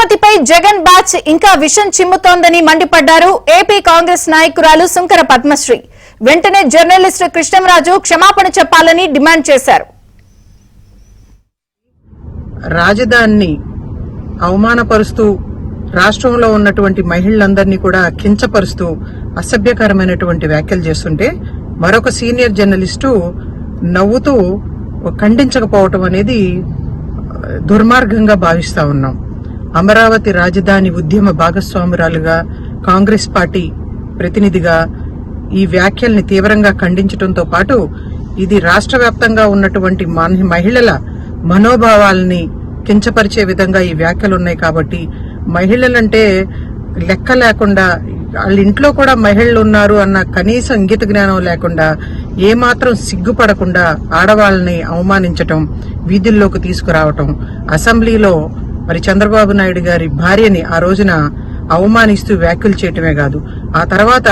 అమరావతిపై Jagan batch ఇంకా విషం చిమ్ముతోందని మండిపడ్డారు ఏపీ కాంగ్రెస్ నాయకురాలు సుంకర పద్మశ్రీ. వెంటనే జర్నలిస్టు కృష్ణంరాజు క్షమాపణ చెప్పాలని డిమాండ్ చేశారు. రాజధానిని అవమానపరుస్తూ రాష్ట్రంలో ఉన్నటువంటి మహిళలందరినీ కూడా కించపరుస్తూ అసభ్యకరమైనటువంటి వ్యాఖ్యలు చేస్తుంటే మరొక సీనియర్ జర్నలిస్టు నవ్వుతూ ఖండించకపోవటం అనేది దుర్మార్గంగా భావిస్తా ఉన్నాం. అమరావతి రాజధాని ఉద్యమ భాగస్వామురాలుగా కాంగ్రెస్ పార్టీ ప్రతినిధిగా ఈ వ్యాఖ్యల్ని తీవ్రంగా ఖండించడంతో పాటు ఇది రాష్ట్ర వ్యాప్తంగా ఉన్నటువంటి మహిళల మనోభావాలని కించపరిచే విధంగా ఈ వ్యాఖ్యలు ఉన్నాయి. కాబట్టి మహిళలంటే లెక్క లేకుండా వాళ్ళ ఇంట్లో కూడా మహిళలు ఉన్నారు అన్న కనీసం ఇంగిత జ్ఞానం లేకుండా ఏమాత్రం సిగ్గుపడకుండా ఆడవాళ్ళని అవమానించటం, వీధుల్లోకి తీసుకురావటం, అసెంబ్లీలో మరి చంద్రబాబు నాయుడు గారి భార్యని ఆ రోజున అవమానిస్తూ వ్యాఖ్యలు చేయటమే కాదు, ఆ తర్వాత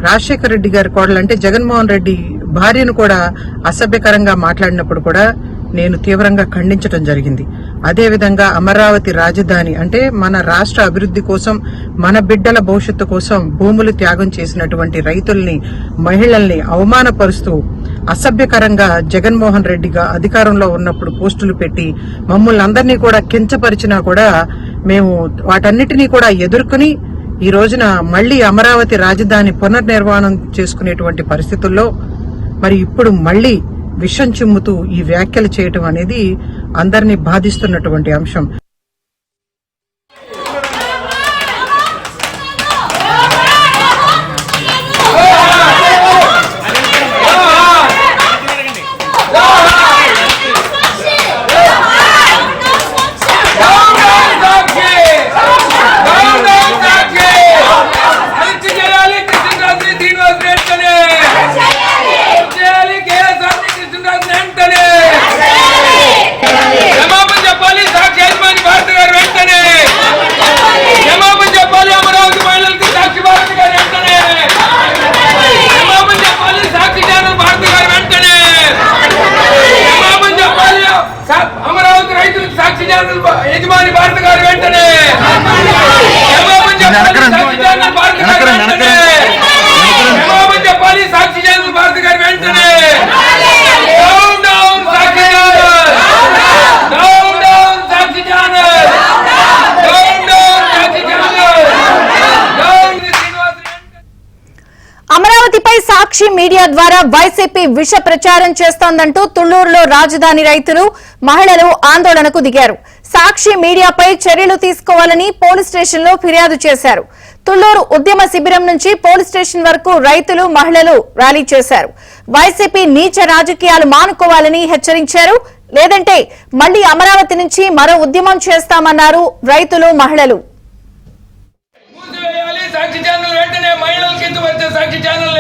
రాజశేఖర రెడ్డి గారి కోడలు అంటే జగన్మోహన్ రెడ్డి భార్యను కూడా అసభ్యకరంగా మాట్లాడినప్పుడు కూడా నేను తీవ్రంగా ఖండించడం జరిగింది. అదేవిధంగా అమరావతి రాజధాని అంటే మన రాష్ట్ర అభివృద్ధి కోసం, మన బిడ్డల భవిష్యత్తు కోసం భూములు త్యాగం చేసినటువంటి రైతుల్ని, మహిళల్ని అవమానపరుస్తూ అసభ్యకరంగా జగన్మోహన్ రెడ్డిగా అధికారంలో ఉన్నప్పుడు పోస్టులు పెట్టి మమ్మల్ని అందరినీ కూడా కించపరిచినా కూడా మేము వాటన్నిటినీ కూడా ఎదుర్కొని ఈ రోజున మళ్లీ అమరావతి రాజధాని పునర్నిర్మాణం చేసుకునేటువంటి పరిస్థితుల్లో మరి ఇప్పుడు మళ్లీ విషం చిమ్ముతూ ఈ వ్యాఖ్యలు చేయటం అనేది అందరినీ బాధిస్తున్నటువంటి అంశం. యజమాని భారత గారు వెంటనే చెప్పాలి. సాక్షి ఛానల్ భారత గారు వెంటనే సాక్షి ఛానల్ అమరావతిపై సాక్షి మీడియా ద్వారా వైసీపీ విష ప్రచారం చేస్తోందంటూ తుళ్లూరులో రాజధాని రైతులు, మహిళలు ఆందోళనకు దిగారు. సాక్షి మీడియాపై చర్యలు తీసుకోవాలని పోలీస్ స్టేషన్లో ఫిర్యాదు చేశారు. తుళ్లూరు ఉద్యమ శిబిరం నుంచి పోలీస్ స్టేషన్ వరకు రైతులు, మహిళలు ర్యాలీ చేశారు. వైసీపీ నీచ రాజకీయాలు మానుకోవాలని హెచ్చరించారు. లేదంటే మళ్లీ అమరావతి నుంచి మరో ఉద్యమం చేస్తామన్నారు రైతులు, మహిళలు. సాక్షి ఛానల్ వెంటనే మహిళల కింద వచ్చే సాక్షి ఛానల్